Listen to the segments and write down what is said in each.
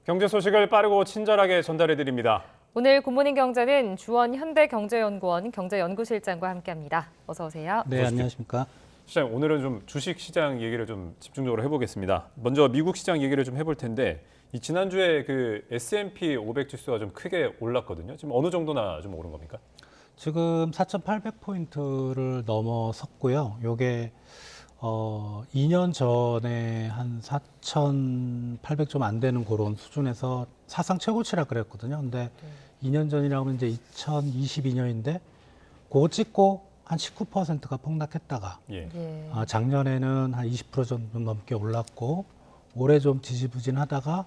경제 소식을 빠르고 친절하게 전달해 드립니다. 오늘 굿모닝 경제는 주원 현대경제연구원 경제연구실장과 함께합니다. 어서 오세요. 네, 안녕하십니까. 시장 오늘은 좀 주식 시장 얘기를 좀 집중적으로 해보겠습니다. 먼저 미국 시장 얘기를 좀 해볼 텐데 이 지난주에 그 S&P 500 지수가 좀 크게 올랐거든요. 지금 어느 정도나 좀 오른 겁니까? 지금 4,800포인트를 넘어섰고요. 요게 2년 전에 한 4,800 좀 안 되는 그런 수준에서 사상 최고치라 그랬거든요. 근데 2년 전이라고 하면 이제 2022년인데 그거 찍고 한 19%가 폭락했다가 작년에는 한 20% 정도 넘게 올랐고 올해 좀 지지부진하다가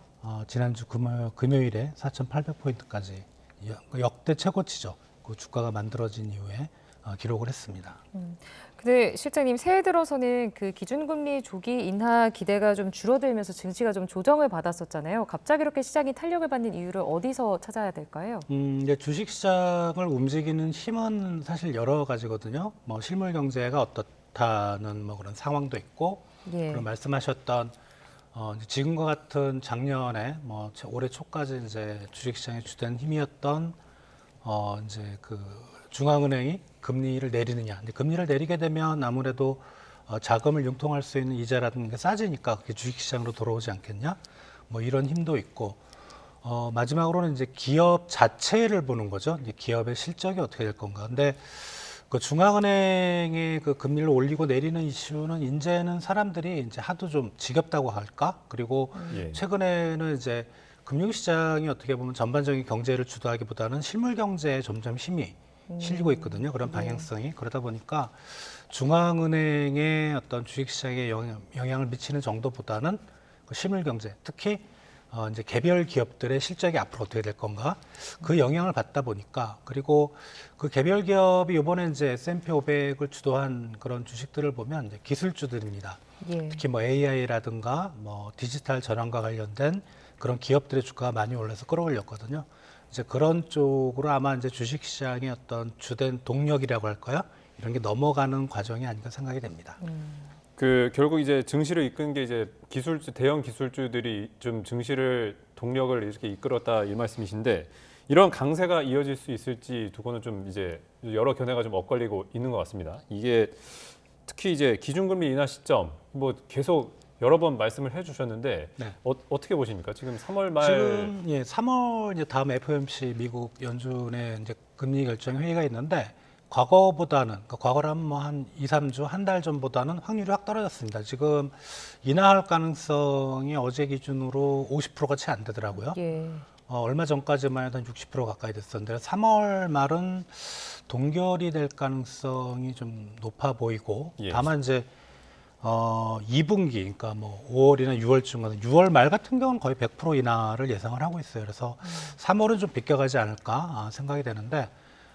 지난주 금요일에 4,800포인트까지 역대 최고치죠. 그 주가가 만들어진 이후에 기록을 했습니다. 근데 실장님 새해 들어서는 그 기준금리 조기 인하 기대가 좀 줄어들면서 증시가 좀 조정을 받았었잖아요. 갑자기 이렇게 시장이 탄력을 받는 이유를 어디서 찾아야 될까요? 이제 주식시장을 움직이는 힘은 사실 여러 가지거든요. 뭐 실물 경제가 어떻다는 뭐 그런 상황도 있고, 그리고 말씀하셨던 이제 지금과 같은 작년에 뭐 올해 초까지 이제 주식시장의 주된 힘이었던 이제 그 중앙은행이 금리를 내리느냐. 근데 금리를 내리게 되면 아무래도 자금을 융통할 수 있는 이자라는 게 싸지니까 그게 주식시장으로 돌아오지 않겠냐. 뭐 이런 힘도 있고, 마지막으로는 이제 기업 자체를 보는 거죠. 이제 기업의 실적이 어떻게 될 건가. 근데 그 중앙은행의 그 금리를 올리고 내리는 이슈는 이제는 사람들이 이제 하도 좀 지겹다고 할까. 그리고 최근에는 이제 금융시장이 어떻게 보면 전반적인 경제를 주도하기보다는 실물 경제에 점점 힘이 실리고 있거든요. 그런 방향성이. 그러다 보니까 중앙은행의 어떤 주식시장에 영향을 미치는 정도보다는 그 실물 경제, 특히 이제 개별 기업들의 실적이 앞으로 어떻게 될 건가 그 영향을 받다 보니까, 그리고 그 개별 기업이 이번에 이제 S&P 500을 주도한 그런 주식들을 보면 이제 기술주들입니다. 특히 뭐 AI라든가 뭐 디지털 전환과 관련된 그런 기업들의 주가가 많이 올라서 끌어올렸거든요. 이제 그런 쪽으로 아마 이제 주식시장의 어떤 주된 동력이라고 할까요? 이런 게 넘어가는 과정이 아닌가 생각이 됩니다. 그 결국 이제 증시를 이끈 게 이제 대형 기술주들이 좀 증시를 동력을 이렇게 이끌었다 이 말씀이신데, 이런 강세가 이어질 수 있을지 두고는 좀 이제 여러 견해가 좀 엇갈리고 있는 것 같습니다. 이게 특히 이제 기준금리 인하 시점 뭐 계속 여러 번 말씀을 해주셨는데 어떻게 보십니까? 지금 3월 말 지금 3월 이제 다음 FOMC 미국 연준의 이제 금리 결정 회의가 있는데 과거보다는, 그러니까 과거라면 뭐 한 2, 3주, 한 달 전보다는 확률이 확 떨어졌습니다. 지금 인하할 가능성이 어제 기준으로 50%가 채 안 되더라고요. 얼마 전까지만 해도 한 60% 가까이 됐었는데 3월 말은 동결이 될 가능성이 좀 높아 보이고, 다만 이제 2분기, 그러니까 뭐 5월이나 6월쯤, 6월 말 같은 경우는 거의 100% 인하를 예상을 하고 있어요. 그래서 3월은 좀 비껴가지 않을까 생각이 되는데,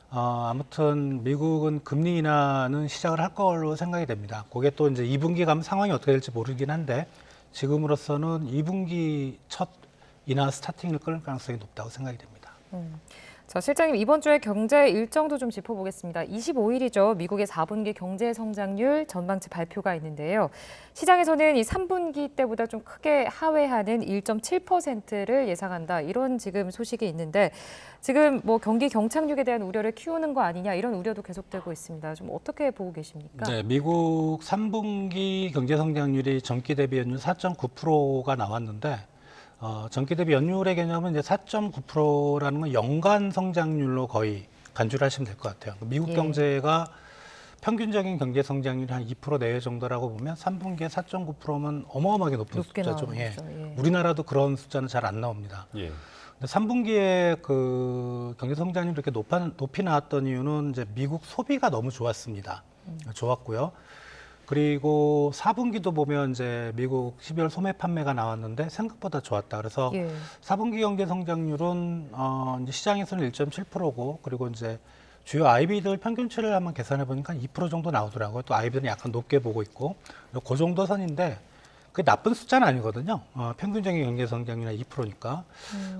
아무튼 미국은 금리 인하는 시작을 할 걸로 생각이 됩니다. 그게 또 이제 2분기 가면 상황이 어떻게 될지 모르긴 한데 지금으로서는 2분기 첫 인하 스타팅을 끌 가능성이 높다고 생각이 됩니다. 자, 실장님 이번 주에 경제 일정도 좀 짚어보겠습니다. 25일이죠. 미국의 4분기 경제 성장률 전망치 발표가 있는데요. 시장에서는 이 3분기 때보다 좀 크게 하회하는 1.7%를 예상한다. 이런 지금 소식이 있는데 지금 뭐 경기 경착륙에 대한 우려를 키우는 거 아니냐 이런 우려도 계속되고 있습니다. 좀 어떻게 보고 계십니까? 네, 미국 3분기 경제 성장률이 전기 대비 연율 4.9%가 나왔는데 전기 대비 연율의 개념은 이제 4.9%라는 건 연간 성장률로 거의 간주를 하시면 될 것 같아요. 미국 경제가 평균적인 경제 성장률이 한 2% 내외 정도라고 보면 3분기에 4.9%면 어마어마하게 높은 숫자죠. 우리나라도 그런 숫자는 잘 안 나옵니다. 근데 3분기에 그 경제 성장률이 이렇게 높이 나왔던 이유는 이제 미국 소비가 너무 좋았습니다. 좋았고요. 그리고 4분기도 보면 이제 미국 12월 소매 판매가 나왔는데 생각보다 좋았다. 그래서 4분기 경제 성장률은 이제 시장에서는 1.7%고, 그리고 이제 주요 IB들 평균치를 한번 계산해 보니까 2% 정도 나오더라고요. 또 IB들은 약간 높게 보고 있고, 그 정도 선인데 그게 나쁜 숫자는 아니거든요. 평균적인 경제 성장률이 2%니까.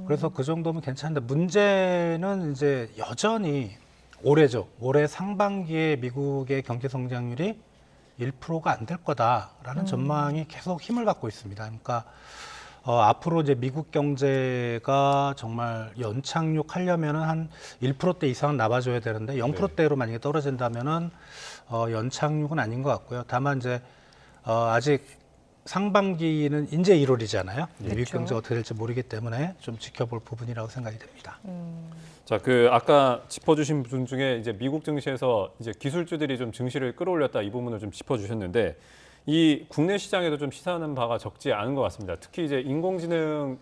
그래서 그 정도면 괜찮은데 문제는 이제 여전히 올해죠. 올해 상반기에 미국의 경제 성장률이 1%가 안 될 거다라는 전망이 계속 힘을 받고 있습니다. 그러니까 앞으로 이제 미국 경제가 정말 연착륙하려면은 한 1%대 이상은 나와줘야 되는데 0%대로 만약에 떨어진다면은 연착륙은 아닌 것 같고요. 다만 이제 아직 상반기는 이제 1월이잖아요. 미국 그렇죠. 경제 어떻게 될지 모르기 때문에 좀 지켜볼 부분이라고 생각이 됩니다. 자, 그 아까 짚어주신 분 중에 이제 미국 증시에서 이제 기술주들이 좀 증시를 끌어올렸다 이 부분을 좀 짚어주셨는데 이 국내 시장에도 좀 시사하는 바가 적지 않은 것 같습니다. 특히 이제 인공지능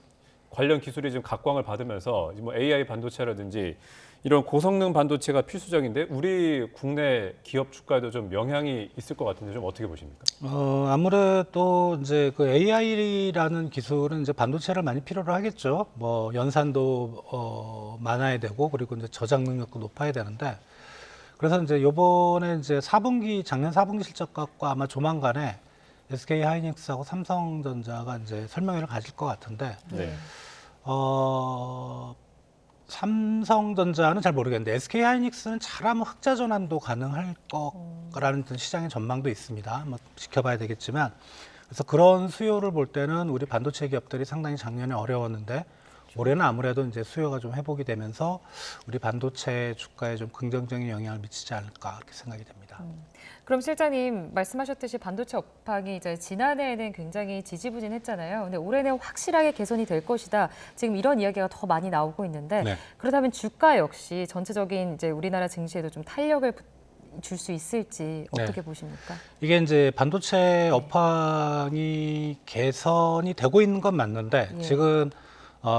관련 기술이 좀 각광을 받으면서 뭐 AI 반도체라든지 이런 고성능 반도체가 필수적인데 우리 국내 기업 주가에도 좀 영향이 있을 것 같은데 좀 어떻게 보십니까? 아무래도 이제 그 AI라는 기술은 이제 반도체를 많이 필요로 하겠죠. 뭐 연산도 많아야 되고 그리고 이제 저장 능력도 높아야 되는데 그래서 이제 요번에 이제 작년 4분기 실적과 아마 조만간에 SK 하이닉스하고 삼성전자가 이제 설명회를 가질 것 같은데 네. 삼성전자는 잘 모르겠는데 SK 하이닉스는 잘하면 흑자 전환도 가능할 거라는 어떤 시장의 전망도 있습니다. 뭐 지켜봐야 되겠지만 그래서 그런 수요를 볼 때는 우리 반도체 기업들이 상당히 작년에 어려웠는데 올해는 아무래도 이제 수요가 좀 회복이 되면서 우리 반도체 주가에 좀 긍정적인 영향을 미치지 않을까 이렇게 생각이 됩니다. 그럼 실장님 말씀하셨듯이 반도체 업황이 이제 지난해에는 굉장히 지지부진했잖아요. 근데 올해는 확실하게 개선이 될 것이다. 지금 이런 이야기가 더 많이 나오고 있는데 네. 그렇다면 주가 역시 전체적인 이제 우리나라 증시에도 좀 탄력을 줄 수 있을지 어떻게 보십니까? 이게 이제 반도체 업황이 개선이 되고 있는 건 맞는데 예. 지금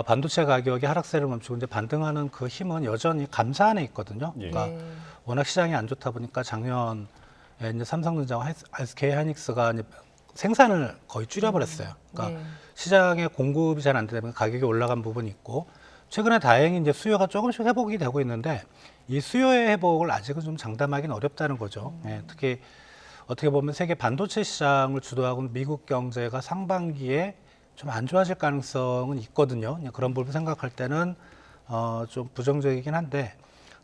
반도체 가격이 하락세를 멈추고 이제 반등하는 그 힘은 여전히 감사 안에 있거든요. 예. 그러니까 네. 워낙 시장이 안 좋다 보니까 작년에 이제 삼성전자와 SK 하이닉스가 이제 생산을 거의 줄여버렸어요. 그러니까 네. 시장에 공급이 잘 안 되다 보니까 가격이 올라간 부분이 있고 최근에 다행히 이제 수요가 조금씩 회복이 되고 있는데 이 수요의 회복을 아직은 좀 장담하기는 어렵다는 거죠. 예, 특히 어떻게 보면 세계 반도체 시장을 주도하고 있는 미국 경제가 상반기에 좀 안 좋아질 가능성은 있거든요. 그런 부분 생각할 때는 좀 부정적이긴 한데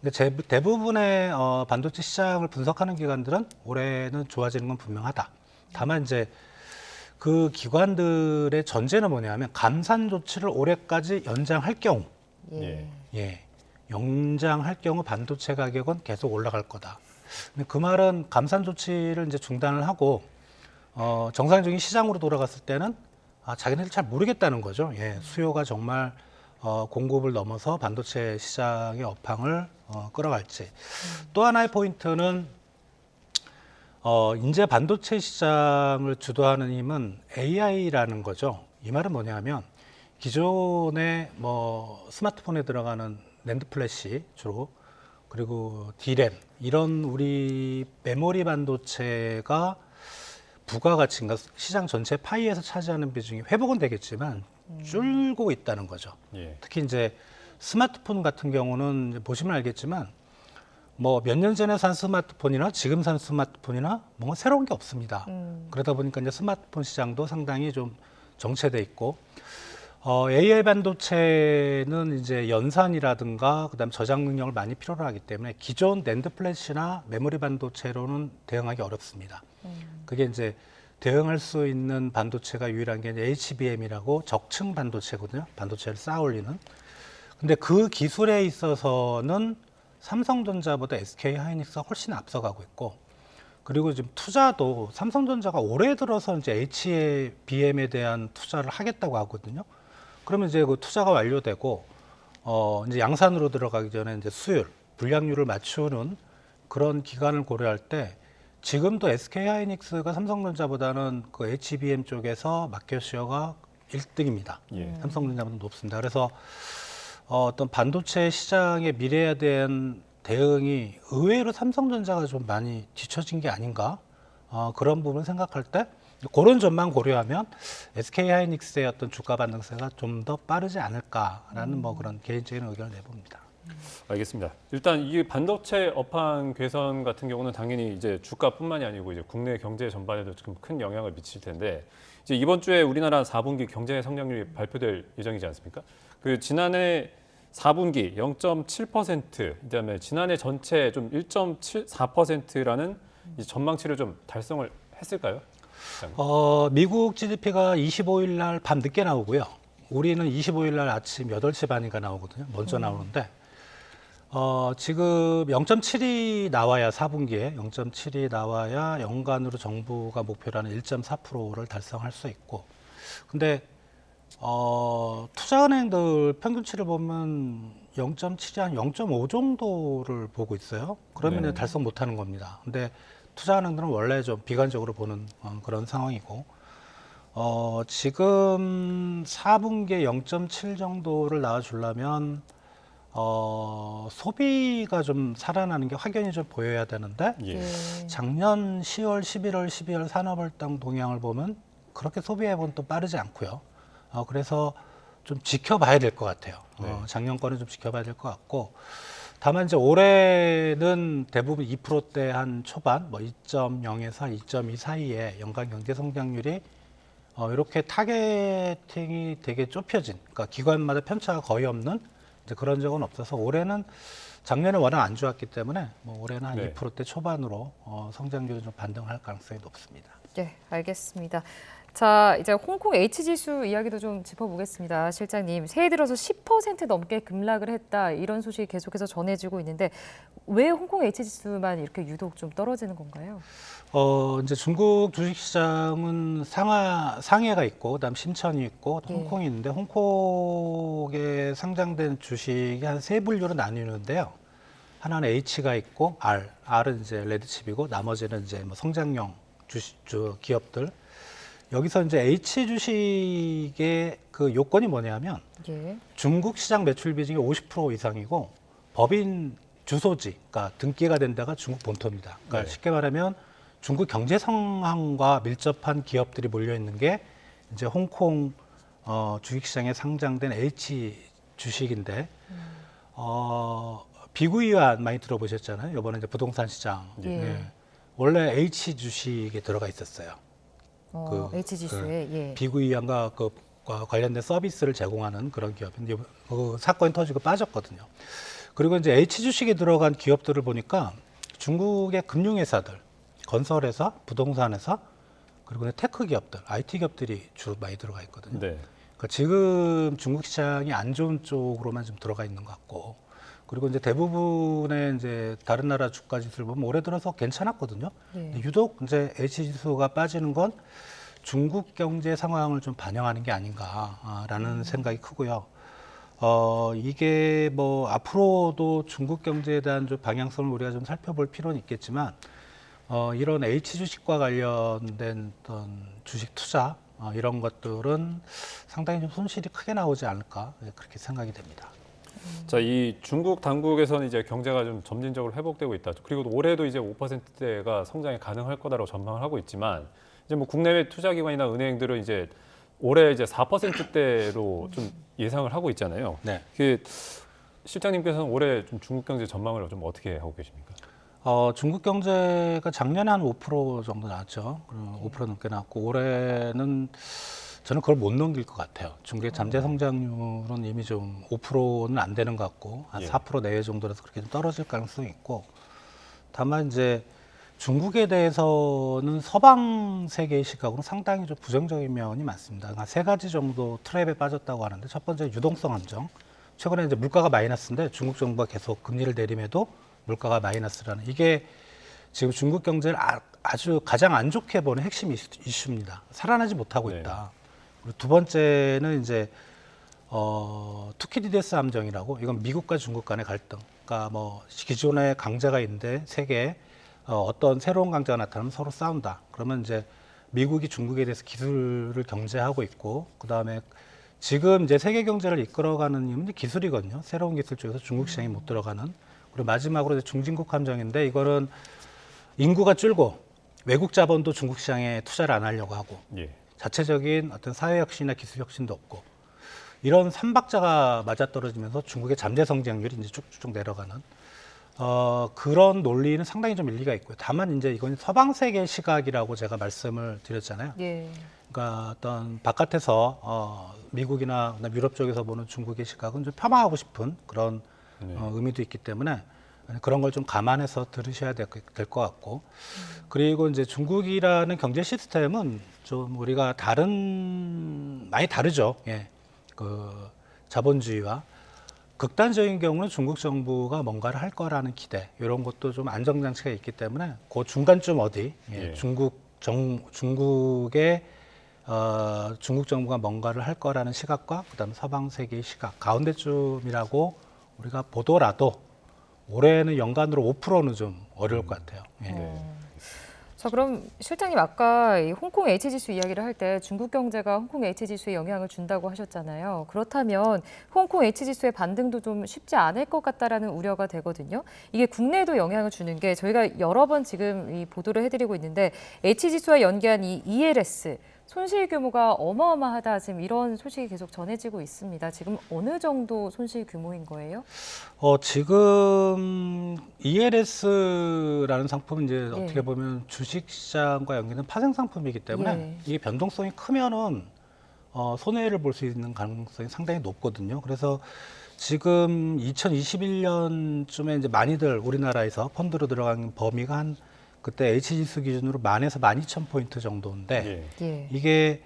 근데 대부분의 반도체 시장을 분석하는 기관들은 올해는 좋아지는 건 분명하다. 다만 이제 그 기관들의 전제는 뭐냐면 감산 조치를 올해까지 연장할 경우, 예. 연장할 경우 반도체 가격은 계속 올라갈 거다. 근데 그 말은 감산 조치를 이제 중단을 하고 정상적인 시장으로 돌아갔을 때는 자기네들 잘 모르겠다는 거죠. 수요가 정말 공급을 넘어서 반도체 시장의 업황을 끌어갈지. 또 하나의 포인트는 이제 반도체 시장을 주도하는 힘은 AI라는 거죠. 이 말은 뭐냐면 기존의 뭐 스마트폰에 들어가는 낸드 플래시 주로 그리고 D램 이런 우리 메모리 반도체가 부가가치인가 시장 전체 파이에서 차지하는 비중이 회복은 되겠지만 줄고 있다는 거죠. 예. 특히 이제 스마트폰 같은 경우는 이제 보시면 알겠지만 뭐 몇 년 전에 산 스마트폰이나 지금 산 스마트폰이나 뭔가 새로운 게 없습니다. 그러다 보니까 이제 스마트폰 시장도 상당히 좀 정체돼 있고 AI 반도체는 이제 연산이라든가 그다음 저장 능력을 많이 필요로 하기 때문에 기존 낸드 플래시나 메모리 반도체로는 대응하기 어렵습니다. 그게 이제 대응할 수 있는 반도체가 유일한 게 HBM이라고 적층 반도체거든요. 반도체를 쌓아 올리는. 근데 그 기술에 있어서는 삼성전자보다 SK 하이닉스가 훨씬 앞서가고 있고 그리고 지금 투자도 삼성전자가 올해 들어서 이제 HBM에 대한 투자를 하겠다고 하거든요. 그러면 이제 그 투자가 완료되고 이제 양산으로 들어가기 전에 이제 수율, 불량률을 맞추는 그런 기간을 고려할 때 지금도 SK 하이닉스가 삼성전자보다는 그 HBM 쪽에서 마켓 쉐어가 1등입니다. 예. 삼성전자보다 높습니다. 그래서 어떤 반도체 시장의 미래에 대한 대응이 의외로 삼성전자가 좀 많이 뒤처진 게 아닌가 그런 부분 생각할 때 그런 점만 고려하면 SK 하이닉스의 어떤 주가 반등세가 좀 더 빠르지 않을까라는 뭐 그런 개인적인 의견을 내봅니다. 알겠습니다. 일단 이 반도체 업황 개선 같은 경우는 당연히 이제 주가뿐만이 아니고 이제 국내 경제 전반에도 지금 큰 영향을 미칠 텐데 이제 이번 주에 우리나라 4분기 경제 성장률이 발표될 예정이지 않습니까? 그 지난해 4분기 0.7%, 그다음에 지난해 전체 좀 1.74%라는 전망치를 좀 달성을 했을까요? 미국 GDP가 25일 날 밤 늦게 나오고요. 우리는 25일 날 아침 8시 반인가 나오거든요. 먼저 나오는데 지금 0.7이 나와야 4분기에 0.7이 나와야 연간으로 정부가 목표라는 1.4%를 달성할 수 있고, 근데 투자은행들 평균치를 보면 0.7이 한 0.5 정도를 보고 있어요. 그러면 네. 달성 못하는 겁니다. 근데 투자은행들은 원래 좀 비관적으로 보는 그런 상황이고, 지금 4분기에 0.7 정도를 나와주려면 소비가 좀 살아나는 게 확연히 좀 보여야 되는데, 예. 작년 10월, 11월, 12월 산업활동 동향을 보면 그렇게 소비 회복은 또 빠르지 않고요. 그래서 좀 지켜봐야 될 것 같아요. 네. 작년 거는 좀 지켜봐야 될 것 같고, 다만 이제 올해는 대부분 2%대 한 초반, 뭐 2.0에서 2.2 사이에 연간 경제 성장률이 이렇게 타겟팅이 되게 좁혀진, 그러니까 기관마다 편차가 거의 없는 이제 그런 적은 없어서, 올해는 작년에 워낙 안 좋았기 때문에 뭐 올해는 한 네. 2%대 초반으로 성장률이 좀 반등할 가능성이 높습니다. 네, 알겠습니다. 자, 이제 홍콩 H지수 이야기도 좀 짚어보겠습니다. 실장님, 새해 들어서 10% 넘게 급락을 했다, 이런 소식이 계속해서 전해지고 있는데 왜 홍콩 H지수만 이렇게 유독 좀 떨어지는 건가요? 이제 중국 주식시장은 상해가 있고, 그다음 심천이 있고, 예. 홍콩이 있는데, 홍콩에 상장된 주식이 한 세 분류로 나뉘는데요. 하나는 H가 있고, R은 이제 레드칩이고, 나머지는 이제 뭐 성장형 기업들. 여기서 이제 H 주식의 그 요건이 뭐냐면, 예. 중국 시장 매출 비중이 50% 이상이고, 법인 주소지, 그러니까 등기가 된 데가 중국 본토입니다. 그러니까 네. 쉽게 말하면 중국 경제 상황과 밀접한 기업들이 몰려 있는 게 이제 홍콩 주식시장에 상장된 H 주식인데, 비구이완 많이 들어보셨잖아요. 이번에 이제 부동산 시장. 예. 원래 H 주식에 들어가 있었어요. H지수에. 예. 비구이완과 그 관련된 서비스를 제공하는 그런 기업인데, 그 사건이 터지고 빠졌거든요. 그리고 이제 H 주식에 들어간 기업들을 보니까 중국의 금융회사들, 건설회사, 부동산회사, 그리고 테크 기업들, IT 기업들이 주로 많이 들어가 있거든요. 네. 그러니까 지금 중국 시장이 안 좋은 쪽으로만 좀 들어가 있는 것 같고, 그리고 이제 대부분의 이제 다른 나라 주가 지수를 보면 올해 들어서 괜찮았거든요. 예. 근데 유독 이제 H 지수가 빠지는 건 중국 경제 상황을 좀 반영하는 게 아닌가라는 생각이 크고요. 이게 뭐 앞으로도 중국 경제에 대한 좀 방향성을 우리가 좀 살펴볼 필요는 있겠지만, 이런 H 주식과 관련된 어떤 주식 투자 이런 것들은 상당히 좀 손실이 크게 나오지 않을까, 그렇게 생각이 됩니다. 자, 이 중국 당국에서는 이제 경제가 좀 점진적으로 회복되고 있다. 그리고 올해도 이제 5%대가 성장이 가능할 거다라고 전망을 하고 있지만, 이제 뭐 국내외 투자기관이나 은행들은 이제 올해 이제 4%대로 좀 예상을 하고 있잖아요. 네. 그 실장님께서는 올해 좀 중국 경제 전망을 좀 어떻게 하고 계십니까? 중국 경제가 작년에 한 5% 정도 나왔죠. 5% 넘게 나왔고, 올해는 저는 그걸 못 넘길 것 같아요. 중국의 잠재 성장률은 이미 좀 5%는 안 되는 것 같고, 한 예. 4% 내외 정도라서 그렇게 좀 떨어질 가능성이 있고, 다만 이제 중국에 대해서는 서방 세계의 시각으로 상당히 좀 부정적인 면이 많습니다. 한 세 가지 정도 트랩에 빠졌다고 하는데, 첫 번째 유동성 함정. 최근에 이제 물가가 마이너스인데 중국 정부가 계속 금리를 내림에도 물가가 마이너스라는, 이게 지금 중국 경제를 아주 가장 안 좋게 보는 핵심 이슈입니다. 살아나지 못하고 네. 있다. 그리고 두 번째는 이제 투키디데스 함정이라고, 이건 미국과 중국 간의 갈등. 그러니까 뭐 기존에 강자가 있는데 세계에 어떤 새로운 강자가 나타나면 서로 싸운다. 그러면 이제 미국이 중국에 대해서 기술을 경제하고 있고, 그 다음에 지금 이제 세계 경제를 이끌어가는 힘은 기술이거든요. 새로운 기술 쪽에서 중국 시장이 못 들어가는. 그리고 마지막으로 이제 중진국 함정인데, 이거는 인구가 줄고 외국 자본도 중국 시장에 투자를 안 하려고 하고, 예. 자체적인 어떤 사회 혁신이나 기술 혁신도 없고, 이런 삼박자가 맞아떨어지면서 중국의 잠재 성장률이 이제 쭉쭉 내려가는 그런 논리는 상당히 좀 일리가 있고요. 다만 이제 이건 서방 세계 시각이라고 제가 말씀을 드렸잖아요. 예. 그러니까 어떤 바깥에서 미국이나 유럽 쪽에서 보는 중국의 시각은 좀 폄하하고 싶은 그런 네. 의미도 있기 때문에 그런 걸 좀 감안해서 들으셔야 될 것 같고, 그리고 이제 중국이라는 경제 시스템은 좀 우리가 많이 다르죠. 예. 그 자본주의와 극단적인 경우는 중국 정부가 뭔가를 할 거라는 기대, 이런 것도 좀 안정장치가 있기 때문에 그 중간쯤 어디, 예. 중국의 중국 정부가 뭔가를 할 거라는 시각과 그다음에 서방 세계의 시각 가운데쯤이라고 우리가 보더라도 올해는 연간으로 5%는 좀 어려울 것 같아요. 예. 자, 그럼 실장님 아까 이 홍콩 H지수 이야기를 할 때 중국 경제가 홍콩 H지수에 영향을 준다고 하셨잖아요. 그렇다면 홍콩 H지수의 반등도 좀 쉽지 않을 것 같다라는 우려가 되거든요. 이게 국내에도 영향을 주는 게 저희가 여러 번 지금 이 보도를 해드리고 있는데 H지수와 연계한 이 ELS 손실 규모가 어마어마하다, 지금 이런 소식이 계속 전해지고 있습니다. 지금 어느 정도 손실 규모인 거예요? 지금 ELS라는 상품은 이제 예. 어떻게 보면 주식시장과 연계된 파생 상품이기 때문에 예. 이게 변동성이 크면은 손해를 볼 수 있는 가능성이 상당히 높거든요. 그래서 지금 2021년쯤에 이제 많이들 우리나라에서 펀드로 들어간 범위가 한 그때 H지수 기준으로 10,000에서 12,000포인트 정도인데 예. 예. 이게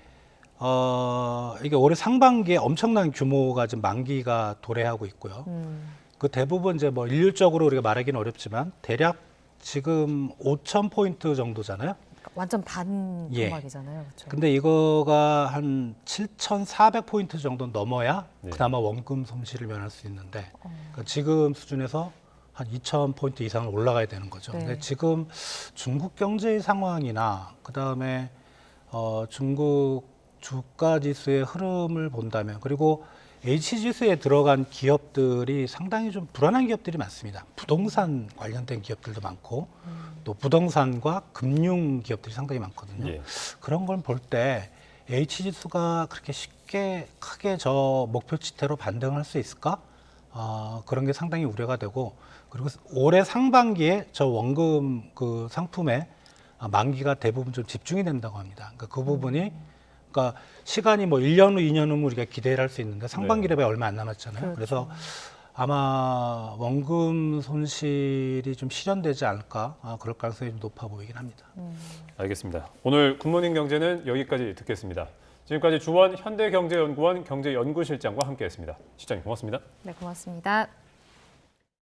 올해 상반기에 엄청난 규모가 지금 만기가 도래하고 있고요. 그 대부분 이제 뭐 일률적으로 우리가 말하기는 어렵지만 대략 지금 5,000포인트 정도잖아요. 완전 반 예. 토막이잖아요. 그렇죠? 근데 이거가 한 7,400포인트 정도 넘어야 네. 그나마 원금 손실을 면할 수 있는데 그러니까 지금 수준에서 한 2,000포인트 이상을 올라가야 되는 거죠. 네. 근데 지금 중국 경제의 상황이나 그다음에 중국 주가 지수의 흐름을 본다면, 그리고 H지수에 들어간 기업들이 상당히 좀 불안한 기업들이 많습니다. 부동산 관련된 기업들도 많고 또 부동산과 금융 기업들이 상당히 많거든요. 예. 그런 걸 볼 때 H지수가 그렇게 쉽게 크게 저 목표치대로 반등할 수 있을까? 그런 게 상당히 우려가 되고, 그리고 올해 상반기에 저 원금 그 상품에 만기가 대부분 좀 집중이 된다고 합니다. 그러니까 그 부분이 그러니까 시간이 뭐 1년 후, 2년 후면 우리가 기대를 할 수 있는데 상반기에 얼마 안 남았잖아요. 그렇죠. 그래서 아마 원금 손실이 좀 실현되지 않을까, 그럴 가능성이 좀 높아 보이긴 합니다. 알겠습니다. 오늘 굿모닝 경제는 여기까지 듣겠습니다. 지금까지 주원 현대경제연구원 경제연구실장과 함께했습니다. 실장님 고맙습니다. 네, 고맙습니다.